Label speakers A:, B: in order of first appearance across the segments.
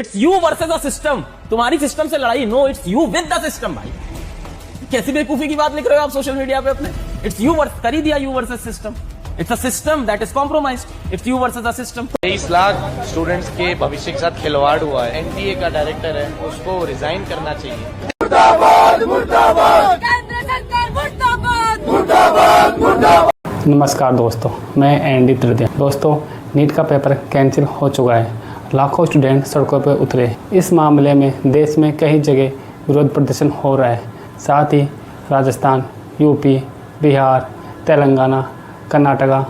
A: It's you versus the system. तुम्हारी system से लड़ाई no, it's you with the system. भाई कैसी बेवकूफी की बात लिख रहे हो आप सोशल मीडिया पे अपने। इट्स यू वर्स कर ही दिया, you versus system. It's a system that is compromised. It's you versus the system.
B: 23 lakh students के भविष्य के साथ खिलवाड़ हुआ है। एनटीए का डायरेक्टर है, उसको रिजाइन करना चाहिए।
C: मुर्दाबाद मुर्दाबाद, केंद्र सरकार मुर्दाबाद मुर्दाबाद मुर्दाबाद।
D: नमस्कार दोस्तों, मैं एनडी तृतीय। दोस्तों, नीट का पेपर कैंसिल हो चुका है। लाखों स्टूडेंट सड़कों पर उतरे। इस मामले में देश में कई जगह विरोध प्रदर्शन हो रहा है। साथ ही राजस्थान, यूपी, बिहार, तेलंगाना, कर्नाटका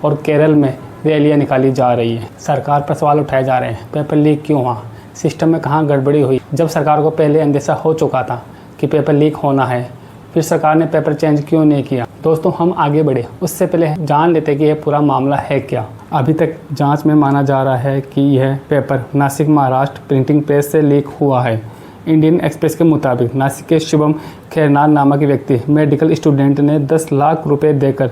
D: और केरल में रैलियां निकाली जा रही हैं। सरकार पर सवाल उठाए जा रहे हैं, पेपर लीक क्यों हुआ, सिस्टम में कहाँ गड़बड़ी हुई। जब सरकार को पहले अंदेशा हो चुका था कि पेपर लीक होना है, फिर सरकार ने पेपर चेंज क्यों नहीं किया। दोस्तों, हम आगे बढ़े उससे पहले जान लेते कि यह पूरा मामला है क्या। अभी तक जांच में माना जा रहा है कि यह paper Nashik Maharashtra printing press से लीक हुआ है। इंडियन एक्सप्रेस के मुताबिक नासिक के शुभम खैरनार नामक व्यक्ति मेडिकल स्टूडेंट ने 10 लाख रुपए देकर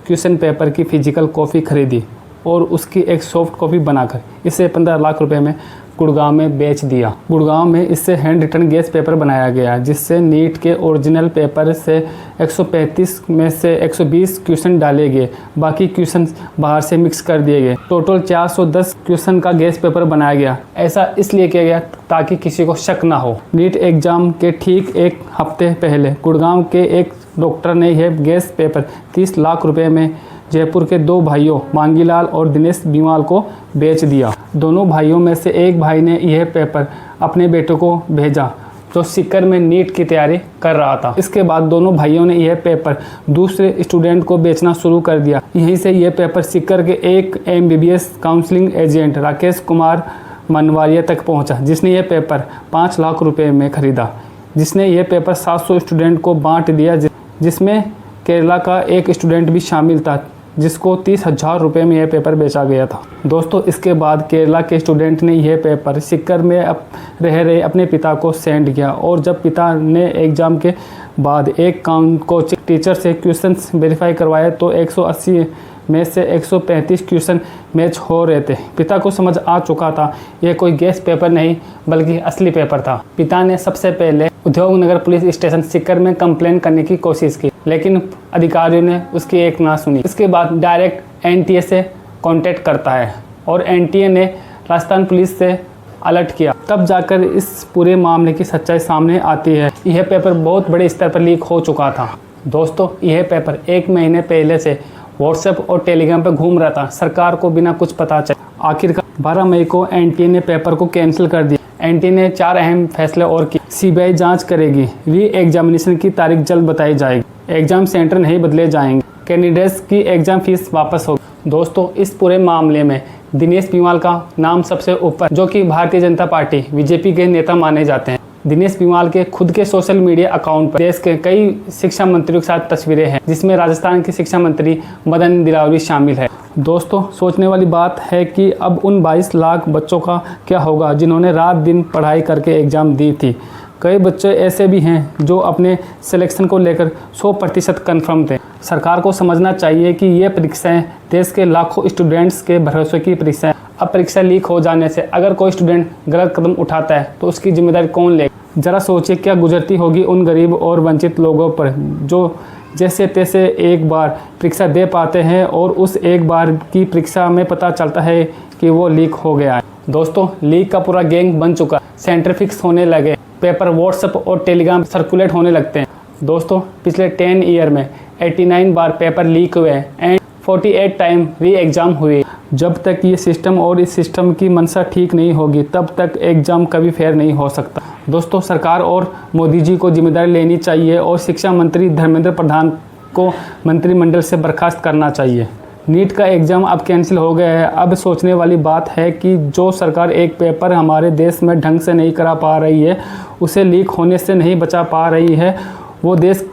D: क्वेश्चन पेपर की फिजिकल कॉपी खरीदी और उसकी एक सॉफ्ट कॉपी बनाकर इसे 15 लाख रुपए में गुड़गांव में बेच दिया। गुड़गांव में इससे हैंड रिटन गैस पेपर बनाया गया, जिससे नीट के ओरिजिनल पेपर से 135 में से 120 क्वेश्चन डाले गए, बाकी क्वेश्चन बाहर से मिक्स कर दिए गए। टोटल 410 क्वेश्चन का गैस पेपर बनाया गया। ऐसा इसलिए किया गया ताकि किसी को शक ना हो। नीट एग्जाम के ठीक एक हफ्ते पहले गुड़गांव के एक डॉक्टर ने यह गैस पेपर 30 लाख रुपए में जयपुर के 2 भाइयों मांगीलाल और दिनेश बीमाल को बेच दिया। दोनों भाइयों में से एक भाई ने यह पेपर अपने बेटे को भेजा जो सीकर में नीट की तैयारी कर रहा था। इसके बाद दोनों भाइयों ने यह पेपर दूसरे स्टूडेंट को बेचना शुरू कर दिया। यहीं से यह पेपर सीकर के एक MBBS counselling agent Rakesh Kumar Manwaria तक पहुंचा, जिसने यह पेपर 5 लाख रुपए में खरीदा, जिसने यह पेपर 700 स्टूडेंट को बांट दिया, जिसमें केरला का एक स्टूडेंट भी शामिल था, जिसको 30,000 रुपये में यह पेपर बेचा गया था। दोस्तों, इसके बाद केरला के स्टूडेंट ने यह पेपर सीकर में रह रहे अपने पिता को सेंड किया और जब पिता ने एग्ज़ाम के बाद एक कोचिंग टीचर से क्वेश्चंस वेरीफाई करवाए तो 180 में से 135 क्वेश्चन मैच हो रहे थे। पिता को समझ आ चुका था यह कोई गैस पेपर नहीं बल्कि असली पेपर था। पिता ने सबसे पहले उद्योग नगर पुलिस स्टेशन सीकर में कंप्लेन करने की कोशिश की, लेकिन अधिकारियों ने उसकी एक ना सुनी। इसके बाद डायरेक्ट NTA से कांटेक्ट करता है और NTA ने राजस्थान पुलिस से अलर्ट किया। तब जाकर इस पूरे मामले की सच्चाई सामने आती है। यह पेपर बहुत बड़े स्तर पर लीक हो चुका था। दोस्तों, यह पेपर 1 महीने पहले से व्हाट्सएप और टेलीग्राम पर घूम रहा था। सरकार को बिना कुछ पता चला आखिरकार 12 मई को NTA ने पेपर को कैंसिल कर दिया। NTA ने 4 अहम फैसले और किए। CBI जांच करेगी, री एग्जामिनेशन की तारीख जल्द बताई जाएगी, एग्जाम सेंटर नहीं बदले जाएंगे, कैंडिडेट्स की एग्जाम फीस वापस होगी। दोस्तों, इस पूरे मामले में दिनेश बीमाल का नाम सबसे ऊपर, जो कि भारतीय जनता पार्टी BJP के नेता माने जाते हैं। दिनेश बीमाल के खुद के सोशल मीडिया अकाउंट पर देश के कई शिक्षा मंत्रियों के साथ तस्वीरें हैं, जिसमें राजस्थान के शिक्षा मंत्री मदन दिलावरी शामिल है। दोस्तों, सोचने वाली बात है कि अब उन 22 लाख बच्चों का क्या होगा जिन्होंने रात दिन पढ़ाई करके एग्ज़ाम दी थी। कई बच्चे ऐसे भी हैं जो अपने सिलेक्शन को लेकर 100% कन्फर्म थे। सरकार को समझना चाहिए कि ये परीक्षाएं देश के लाखों स्टूडेंट्स के भरोसे की परीक्षाएं। अब परीक्षा लीक हो जाने से अगर कोई स्टूडेंट गलत कदम उठाता है तो उसकी जिम्मेदारी कौन लेगा। ज़रा सोचिए क्या गुजरती होगी उन गरीब और वंचित लोगों पर जो जैसे तैसे एक बार परीक्षा दे पाते हैं और उस एक बार की परीक्षा में पता चलता है कि वो लीक हो गया है। दोस्तों, लीक का पूरा गैंग बन चुका, सेंटर फिक्स होने लगे, पेपर व्हाट्सएप और टेलीग्राम सर्कुलेट होने लगते हैं। दोस्तों, पिछले 10 ईयर में 89 बार पेपर लीक हुए एंड 48 टाइम री एग्ज़ाम हुए। जब तक ये सिस्टम और इस सिस्टम की मंशा ठीक नहीं होगी तब तक एग्ज़ाम कभी फेयर नहीं हो सकता। दोस्तों, सरकार और मोदी जी को जिम्मेदारी लेनी चाहिए और शिक्षा मंत्री धर्मेंद्र प्रधान को मंत्रिमंडल से बर्खास्त करना चाहिए। नीट का एग्ज़ाम अब कैंसिल हो गया है। अब सोचने वाली बात है कि जो सरकार एक पेपर हमारे देश में ढंग से नहीं करा पा रही है, उसे लीक होने से नहीं बचा पा रही है, वो देश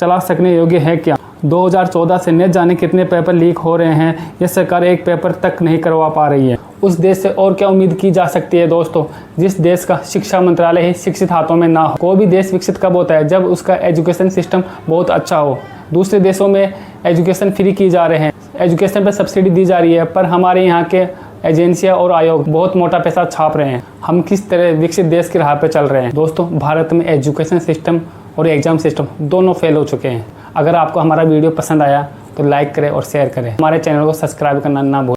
D: चला सकने योग्य है क्या। 2014 से न जाने कितने पेपर लीक हो रहे हैं, ये सरकार एक पेपर तक नहीं करवा पा रही है। उस देश से और क्या उम्मीद की जा सकती है दोस्तों, जिस देश का शिक्षा मंत्रालय ही शिक्षित हाथों में ना हो। कोई भी देश विकसित कब होता है, जब उसका एजुकेशन सिस्टम बहुत अच्छा हो। दूसरे देशों में एजुकेशन फ्री की जा रहे हैं, एजुकेशन पर सब्सिडी दी जा रही है, पर हमारे यहाँ के एजेंसियां और आयोग बहुत मोटा पैसा छाप रहे हैं। हम किस तरह विकसित देश की राह पर चल रहे हैं। दोस्तों, भारत में एजुकेशन सिस्टम और एग्जाम सिस्टम दोनों फेल हो चुके हैं। अगर आपको हमारा वीडियो पसंद आया तो लाइक करें और शेयर करें। हमारे चैनल को सब्सक्राइब करना ना भूलें।